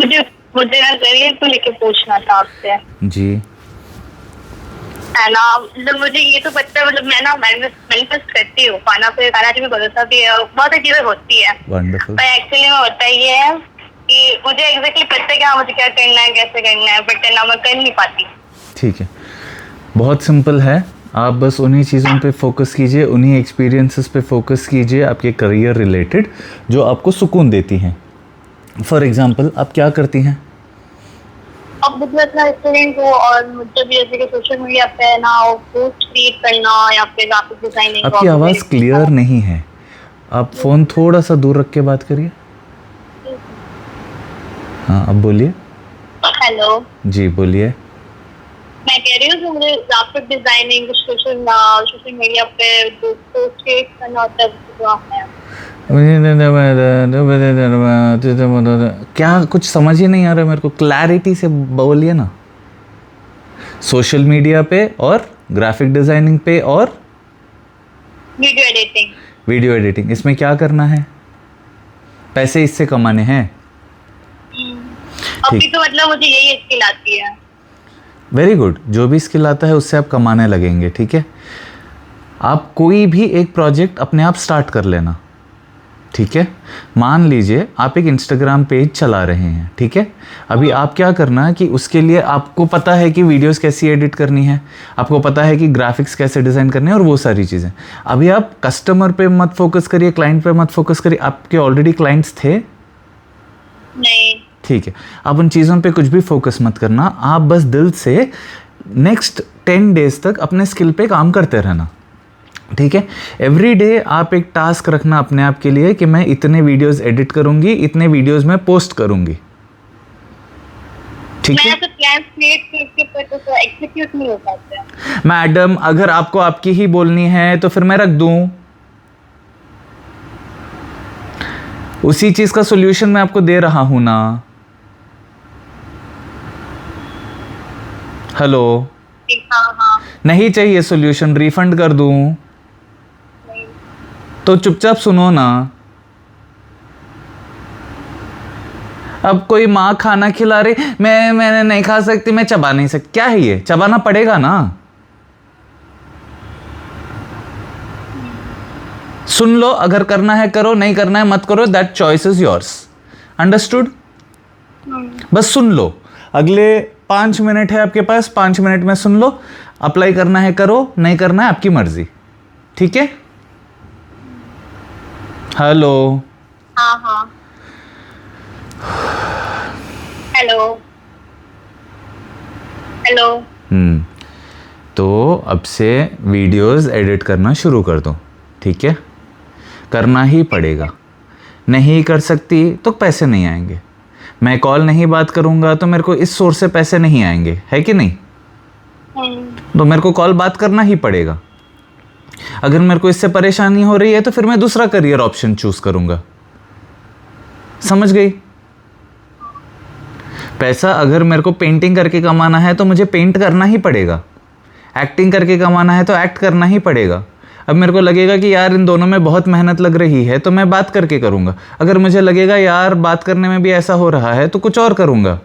मुझे मुझे ना करियर को लेके पूछना था आपसे। जी। है ना, मतलब मुझे ये तो पता है, मतलब मैं ना मैनिफेस्ट करती हूँ, खाना पे खाना भी भरोसा भी है और बहुत सारी चीजें होती है। वंडरफुल। पर एक्चुअली में होता ये है कि मुझे एग्जैक्टली पता है कि हाँ मुझे क्या करना है, कैसे करना है, बट ना मैं कर नहीं पाती। ठीक है, बहुत सिंपल है। आप बस उन्हीं चीज़ों पे फोकस कीजिए, उन्हीं एक्सपीरियंसेस पे फोकस कीजिए आपके करियर रिलेटेड जो आपको सुकून देती हैं। फॉर एग्जांपल आप क्या करती हैं? अब मुझे इतना एक्सपीरियंस हो और मुझे भी जैसे कि सोशल मीडिया पे ना पोस्ट क्रिएट करना या फिर ग्राफिक डिजाइनिंग आपकी आवाज़ क्लियर नहीं है, आप फ़ोन थोड़ा सा दूर रख के बात करिए। हाँ, अब बोलिए। हेलो, जी बोलिए। मैं कह रही हूँ कि मुझे ग्राफिक डिजाइनिंग सोशल मीडिया पे जो पोस्ट क्रिएट करना होता है वो है। क्या कुछ समझ ही नहीं आ रहा है मेरे को, क्लैरिटी से बोलिए ना। सोशल मीडिया पे और ग्राफिक डिजाइनिंग पे और वीडियो एडिटिंग। वीडियो एडिटिंग, इसमें क्या करना है? पैसे इससे कमाने हैं। अभी ठीक, तो मतलब मुझे यही स्किल आती है। Very good. जो भी स्किल आता है उससे आप कमाने लगेंगे, ठीक है। आप कोई भी एक प्रोजेक्ट अपने आप स्टार्ट कर लेना, ठीक है। मान लीजिए आप एक इंस्टाग्राम पेज चला रहे हैं, ठीक है। अभी आप क्या करना है कि उसके लिए आपको पता है कि वीडियोस कैसी एडिट करनी है, आपको पता है कि ग्राफिक्स कैसे डिज़ाइन करने हैं और वो सारी चीज़ें। अभी आप कस्टमर पे मत फोकस करिए, क्लाइंट पे मत फोकस करिए। आपके ऑलरेडी क्लाइंट्स थे? नहीं। ठीक है, आप उन चीज़ों पे कुछ भी फोकस मत करना। आप बस दिल से नेक्स्ट 10 डेज तक अपने स्किल पे काम करते रहना, ठीक है। एवरी डे आप एक टास्क रखना अपने आप के लिए कि मैं इतने वीडियोस एडिट करूंगी, इतने वीडियोस में पोस्ट करूंगी, ठीक है। मैं तो प्लान क्रिएट करके पर तो एग्जीक्यूट नहीं हो पाता। मैडम अगर आपको आपकी ही बोलनी है तो फिर मैं रख दूं। उसी चीज का सॉल्यूशन मैं आपको दे रहा हूं ना। हेलो। हाँ हाँ। नहीं चाहिए सॉल्यूशन, रिफंड कर दूं? नहीं। तो चुपचाप सुनो ना। अब कोई माँ खाना खिला रही, मैंने नहीं खा सकती, मैं चबा नहीं सकती, क्या है ये? चबाना पड़ेगा ना। सुन लो, अगर करना है करो, नहीं करना है मत करो, that choice is yours. Understood? बस सुन लो। अगले 5 मिनट है आपके पास, 5 मिनट में सुन लो। अप्लाई करना है करो, नहीं करना है आपकी मर्जी, ठीक है। हेलो। हाँ हाँ। Hello hello. तो अब से वीडियोस एडिट करना शुरू कर दो, ठीक है। करना ही पड़ेगा, नहीं कर सकती तो पैसे नहीं आएंगे। मैं कॉल नहीं बात करूंगा तो मेरे को इस सोर्स से पैसे नहीं आएंगे, है कि नहीं? तो मेरे को कॉल बात करना ही पड़ेगा। अगर मेरे को इससे परेशानी हो रही है तो फिर मैं दूसरा करियर ऑप्शन चूज करूंगा, समझ गई? पैसा अगर मेरे को पेंटिंग करके कमाना है तो मुझे पेंट करना ही पड़ेगा, एक्टिंग करके कमाना है तो एक्ट करना ही पड़ेगा। अब मेरे को लगेगा कि यार इन दोनों में बहुत मेहनत लग रही है तो मैं बात करके करूंगा। अगर मुझे लगेगा यार बात करने में भी ऐसा हो रहा है तो कुछ और करूंगा।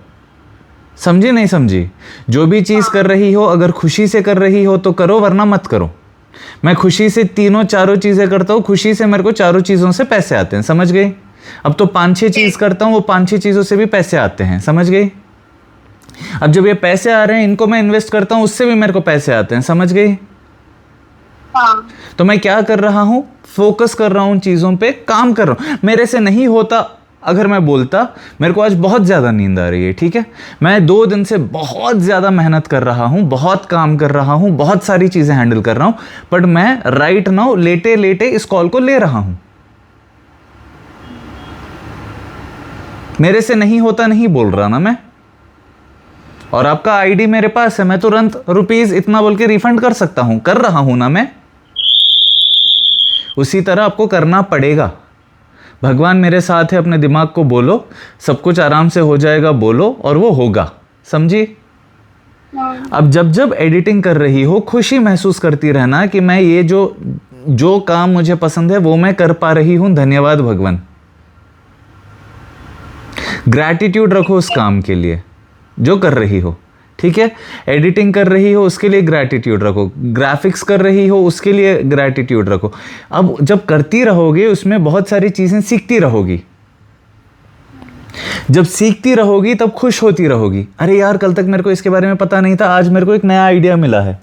समझी नहीं समझी? जो भी चीज़ कर रही हो अगर खुशी से कर रही हो तो करो, वरना मत करो। मैं खुशी से तीनों चारों चीज़ें करता हूँ, खुशी से मेरे को चारों चीज़ों से पैसे आते हैं, समझ गई? अब तो 5-6 चीज़ करता हूँ, वो 5-6 चीज़ों से भी पैसे आते हैं, समझ गई? अब जब ये पैसे आ रहे हैं इनको मैं इन्वेस्ट करता हूँ, उससे भी मेरे को पैसे आते हैं, समझ गई? हाँ। तो मैं क्या कर रहा हूं? फोकस कर रहा हूं उन चीजों पे, काम कर रहा हूं। मेरे से नहीं होता अगर मैं बोलता, मेरे को आज बहुत ज्यादा नींद आ रही है, ठीक है। मैं 2 दिन से बहुत ज्यादा मेहनत कर रहा हूं, बहुत काम कर रहा हूं, बहुत सारी चीजें हैंडल कर रहा हूं, बट मैं राइट नाउ लेटे लेटे इस कॉल को ले रहा हूं। मेरे से नहीं होता नहीं बोल रहा ना मैं। और आपका आईडी मेरे पास है, मैं तुरंत रुपीज इतना बोल के रिफंड कर सकता हूं, कर रहा हूं ना मैं। उसी तरह आपको करना पड़ेगा। भगवान मेरे साथ है, अपने दिमाग को बोलो सब कुछ आराम से हो जाएगा, बोलो और वो होगा, समझी? अब जब जब एडिटिंग कर रही हो खुशी महसूस करती रहना कि मैं ये जो काम मुझे पसंद है वो मैं कर पा रही हूं, धन्यवाद भगवान। ग्रैटिट्यूड रखो उस काम के लिए जो कर रही हो, ठीक है। एडिटिंग कर रही हो उसके लिए ग्रैटिट्यूड रखो, ग्राफिक्स कर रही हो उसके लिए ग्रैटिट्यूड रखो। अब जब करती रहोगे उसमें बहुत सारी चीज़ें सीखती रहोगी, जब सीखती रहोगी तब खुश होती रहोगी। अरे यार कल तक मेरे को इसके बारे में पता नहीं था, आज मेरे को एक नया आइडिया मिला है,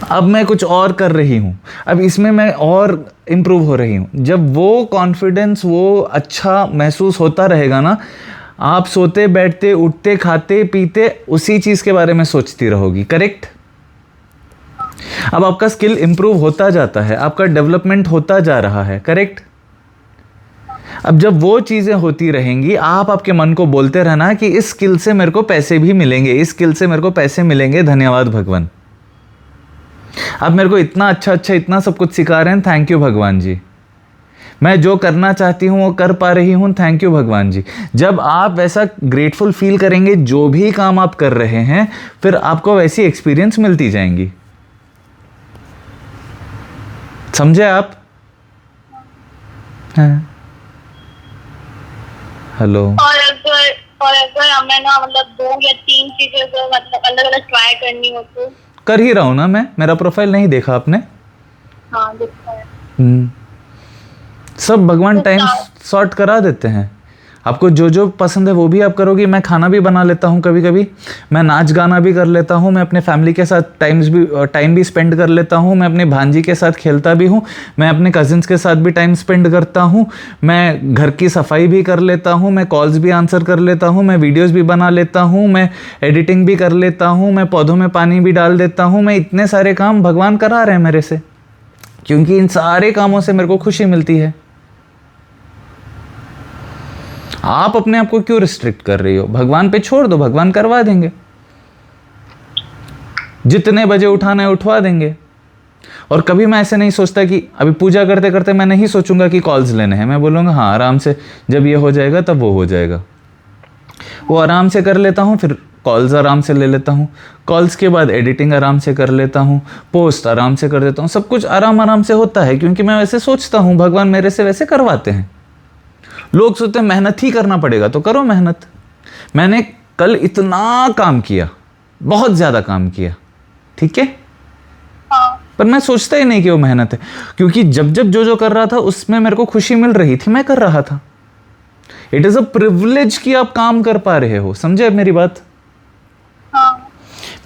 अब मैं कुछ और कर रही हूँ, अब इसमें मैं और इम्प्रूव हो रही हूँ। जब वो कॉन्फिडेंस, वो अच्छा महसूस होता रहेगा ना, आप सोते बैठते उठते खाते पीते उसी चीज़ के बारे में सोचती रहोगी, करेक्ट। अब आपका स्किल इम्प्रूव होता जाता है, आपका डेवलपमेंट होता जा रहा है, करेक्ट। अब जब वो चीज़ें होती रहेंगी, आप आपके मन को बोलते रहना कि इस स्किल से मेरे को पैसे भी मिलेंगे, इस स्किल से मेरे को पैसे मिलेंगे, धन्यवाद भगवान। अब मेरे को इतना अच्छा इतना सब कुछ सिखा रहे हैं, थैंक यू भगवान जी। मैं जो करना चाहती हूँ वो कर पा रही हूँ, थैंक यू भगवान जी। जब आप वैसा ग्रेटफुल फील करेंगे जो भी काम आप कर रहे हैं, फिर आपको वैसी एक्सपीरियंस मिलती जाएंगी। समझे आप? हाँ। हेलो। और अगर हमें ना मतलब 2 या 3 चीजें जो मतलब अलग अलग ट्राई करनी हो तो? कर ही रहा हूँ ना मैं, मेरा प्रोफाइल नहीं देखा आपने? हाँ देखा है। सब भगवान तो टाइम सॉर्ट करा देते हैं। आपको जो जो पसंद है वो भी आप करोगे। मैं खाना भी बना लेता हूँ कभी कभी, मैं नाच गाना भी कर लेता हूँ, मैं अपने फैमिली के साथ टाइम भी स्पेंड कर लेता हूँ, मैं अपने भांजी के साथ खेलता भी हूँ, मैं अपने कजिन्स के साथ भी टाइम स्पेंड करता हूँ, मैं घर की सफाई भी कर लेता हूँ, मैं कॉल्स भी आंसर कर लेता हूँ, मैं वीडियोज़ भी बना लेता हूँ, मैं एडिटिंग भी कर लेता हूँ, मैं पौधों में पानी भी डाल देता हूँ। मैं इतने सारे काम भगवान करा रहे हैं मेरे से, क्योंकि इन सारे कामों से मेरे को खुशी मिलती है। आप अपने आप को क्यों रिस्ट्रिक्ट कर रही हो? भगवान पे छोड़ दो, भगवान करवा देंगे। जितने बजे उठाना है उठवा देंगे। और कभी मैं ऐसे नहीं सोचता कि अभी पूजा करते करते मैं नहीं सोचूंगा कि कॉल्स लेने हैं। मैं बोलूँगा हाँ आराम से, जब ये हो जाएगा तब वो हो जाएगा। वो आराम से कर लेता हूँ, फिर कॉल्स आराम से ले लेता हूँ, कॉल्स के बाद एडिटिंग आराम से कर लेता हूँ, पोस्ट आराम से कर देता हूँ। सब कुछ आराम से होता है, क्योंकि मैं वैसे सोचता हूँ, भगवान मेरे से वैसे करवाते हैं। लोग सोचते हैं मेहनत ही करना पड़ेगा, तो करो मेहनत। मैंने कल इतना काम किया, बहुत ज़्यादा काम किया, ठीक है, पर मैं सोचता ही नहीं कि वो मेहनत है, क्योंकि जब जब जो कर रहा था उसमें मेरे को खुशी मिल रही थी, मैं कर रहा था। इट इज़ अ प्रिविलेज कि आप काम कर पा रहे हो। समझे मेरी बात?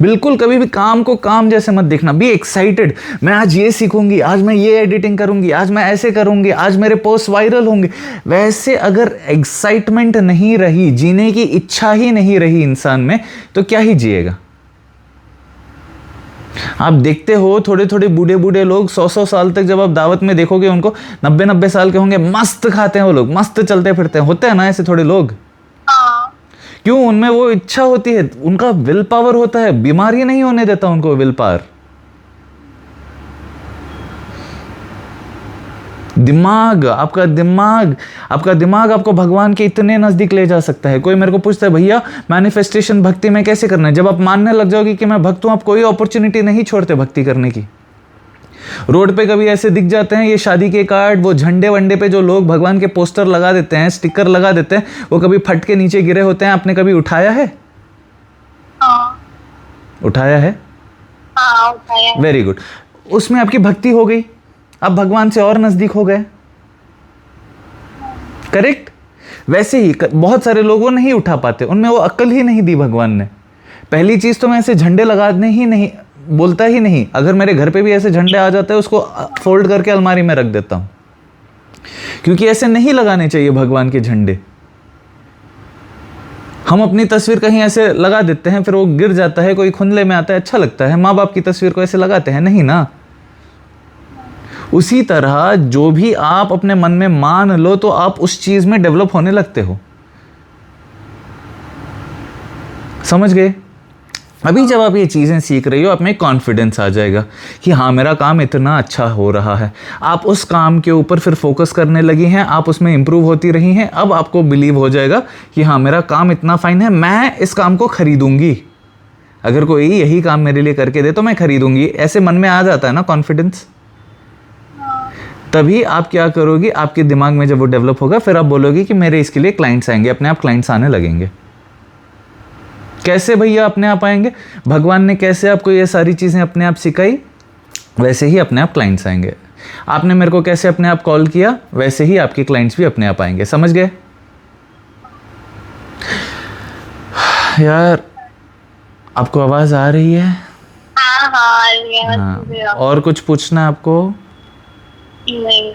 बिल्कुल कभी भी काम को काम जैसे मत देखना। बी एक्साइटेड, मैं आज ये सीखूंगी, आज मैं ये एडिटिंग करूंगी, आज मैं ऐसे करूंगी, आज मेरे पोस्ट वायरल होंगे। वैसे अगर एक्साइटमेंट नहीं रही, जीने की इच्छा ही नहीं रही इंसान में, तो क्या ही जिएगा। आप देखते हो थोड़े थोड़े बूढ़े बूढ़े लोग 100 साल तक, जब आप दावत में देखोगे उनको, 90 साल के होंगे, मस्त खाते हैं वो लोग, मस्त चलते फिरते हैं। होते हैं ना ऐसे थोड़े लोग? क्यों? उनमें वो इच्छा होती है, उनका विल पावर होता है, बीमारी नहीं होने देता उनको विल पावर। दिमाग, आपका दिमाग आपको भगवान के इतने नजदीक ले जा सकता है। कोई मेरे को पूछता है भैया मैनिफेस्टेशन भक्ति में कैसे करना है? जब आप मानने लग जाओगे कि मैं भक्त हूं, आप कोई अपॉर्चुनिटी नहीं छोड़ते भक्ति करने की। रोड पे कभी ऐसे दिख जाते हैं ये शादी के कार्ड, वो झंडे वंडे पे जो लोग भगवान के पोस्टर लगा देते हैं, स्टिकर लगा देते हैं, वो कभी फट के नीचे गिरे होते हैं। आपने कभी उठाया है? उठाया है? उठाया। Very good. उसमें आपकी भक्ति हो गई, आप भगवान से और नजदीक हो गए, करेक्ट। वैसे ही बहुत सारे लोग वो नहीं उठा पाते, उनमें वो अक्ल ही नहीं दी भगवान ने। पहली चीज तो मैं ऐसे झंडे लगाने ही नहीं बोलता ही नहीं। अगर मेरे घर पे भी ऐसे झंडे आ जाते हैं, उसको फोल्ड करके अलमारी में रख देता हूं, क्योंकि ऐसे नहीं लगाने चाहिए भगवान के झंडे। हम अपनी तस्वीर कहीं ऐसे लगा देते हैं, फिर वो गिर जाता है, कोई खुंदले में आता है, अच्छा लगता है। माँ बाप की तस्वीर को ऐसे लगाते हैं नहीं ना। उसी तरह जो भी आप अपने मन में मान लो, तो आप उस चीज में डेवलप होने लगते हो। समझ गए? अभी जब आप ये चीज़ें सीख रही हो, आप में कॉन्फिडेंस आ जाएगा कि हाँ मेरा काम इतना अच्छा हो रहा है। आप उस काम के ऊपर फिर फोकस करने लगी हैं, आप उसमें इंप्रूव होती रही हैं। अब आपको बिलीव हो जाएगा कि हाँ मेरा काम इतना फाइन है, मैं इस काम को खरीदूंगी। अगर कोई यही काम मेरे लिए करके दे तो मैं खरीदूंगी। ऐसे मन में आ जाता है ना कॉन्फिडेंस। तभी आप क्या करोगी, आपके दिमाग में जब वो डेवलप होगा फिर आप बोलोगे कि मेरे इसके लिए क्लाइंट्स आएंगे, अपने आप क्लाइंट्स आने लगेंगे। कैसे भैया अपने आप आएंगे? भगवान ने कैसे आपको ये सारी चीज़ें अपने आप सिखाई, वैसे ही अपने आप क्लाइंट्स आएंगे। आपने मेरे को कैसे अपने आप कॉल किया, वैसे ही आपके क्लाइंट्स भी अपने आप आएंगे। समझ गए यार? आपको आवाज़ आ रही है? हाँ हाँ ये हाँ। और कुछ पूछना है आपको? नहीं।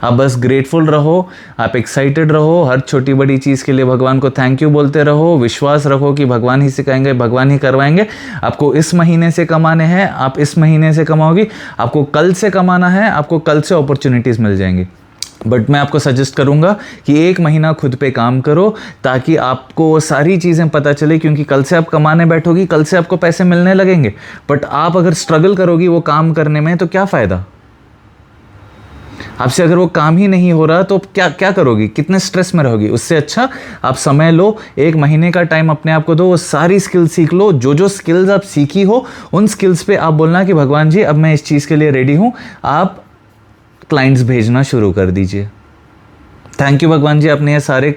आप बस ग्रेटफुल रहो, आप एक्साइटेड रहो, हर छोटी बड़ी चीज़ के लिए भगवान को थैंक यू बोलते रहो, विश्वास रखो कि भगवान ही सिखाएंगे, भगवान ही करवाएंगे। आपको इस महीने से कमाने हैं, आप इस महीने से कमाओगी। आपको कल से कमाना है, आपको कल से अपॉर्चुनिटीज़ मिल जाएंगी। बट मैं आपको सजेस्ट करूंगा कि 1 महीना खुद पे काम करो, ताकि आपको वो सारी चीज़ें पता चले, क्योंकि कल से आप कमाने बैठोगी, कल से आपको पैसे मिलने लगेंगे। बट आप अगर स्ट्रगल करोगी वो काम करने में तो क्या फ़ायदा? आपसे अगर वो काम ही नहीं हो रहा तो क्या क्या करोगी, कितने स्ट्रेस में रहोगी? उससे अच्छा आप समय लो, 1 महीने का टाइम अपने आप को दो, वो सारी स्किल सीख लो। जो जो स्किल्स आप सीखी हो उन स्किल्स पे आप बोलना कि भगवान जी अब मैं इस चीज़ के लिए रेडी हूँ, आप क्लाइंट्स भेजना शुरू कर दीजिए। थैंक यू भगवान जी, आपने ये सारे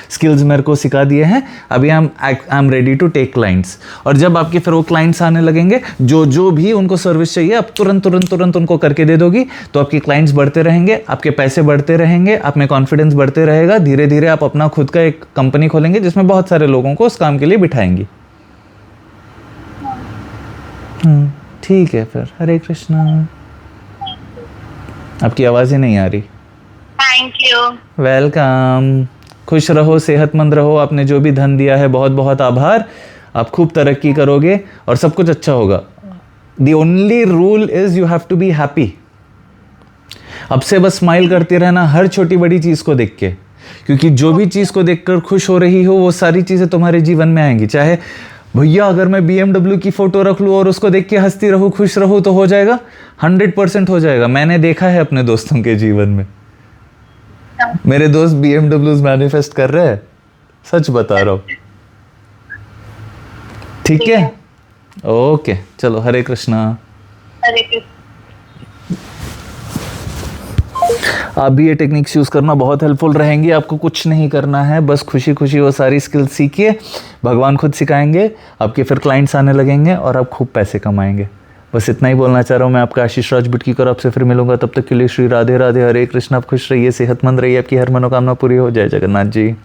स्किल्स मेरे को सिखा दिए हैं, अभी I am ready to take clients. और जब आपके फिर वो क्लाइंट्स आने लगेंगे, जो जो भी उनको सर्विस चाहिए आप तुरंत तुरंत तुरंत उनको करके दे दोगी, तो आपके क्लाइंट्स बढ़ते रहेंगे, आपके पैसे बढ़ते रहेंगे, आप में कॉन्फिडेंस बढ़ते रहेगा। धीरे धीरे आप अपना खुद का एक कंपनी खोलेंगे जिसमें बहुत सारे लोगों को उस काम के लिए बिठाएंगी। ठीक है फिर, हरे कृष्णा। आपकी आवाज़ ही नहीं आ रही। Thank you. वेलकम। खुश रहो, सेहतमंद रहो, आपने जो भी धन दिया है बहुत बहुत आभार। आप खूब तरक्की करोगे और सब कुछ अच्छा होगा। The only rule is you have to be happy. अब से बस स्माइल करते रहना हर छोटी बड़ी चीज़ को देख के, क्योंकि जो भी चीज़ को देखकर खुश हो रही हो वो सारी चीज़ें तुम्हारे जीवन में आएंगी। चाहे भैया अगर मैं BMW की फ़ोटो रख लूँ और उसको देख के हंसती रहूँ, खुश रहूँ, तो हो जाएगा, 100% हो जाएगा। मैंने देखा है अपने दोस्तों के जीवन में, मेरे दोस्त BMWs मैनिफेस्ट कर रहे हैं, सच बता रहा हूँ। ठीक है, ओके, चलो, हरे कृष्णा। हरे कृष्ण। आप भी ये टेक्निक्स यूज़ करना, बहुत हेल्पफुल रहेंगी। आपको कुछ नहीं करना है, बस खुशी खुशी वो सारी स्किल्स सीखिए, भगवान खुद सिखाएंगे, आपके फिर क्लाइंट्स आने लगेंगे और आप खूब पैसे कमाएंगे। बस इतना ही बोलना चाह रहा हूँ मैं। आपका आशीष राज बुटकीकर, आपसे फिर मिलूंगा, तब तक के लिए श्री राधे राधे, हरे कृष्ण। आप खुश रहिए, सेहतमंद रहिए, आपकी हर मनोकामना पूरी हो। जय जगन्नाथ जी।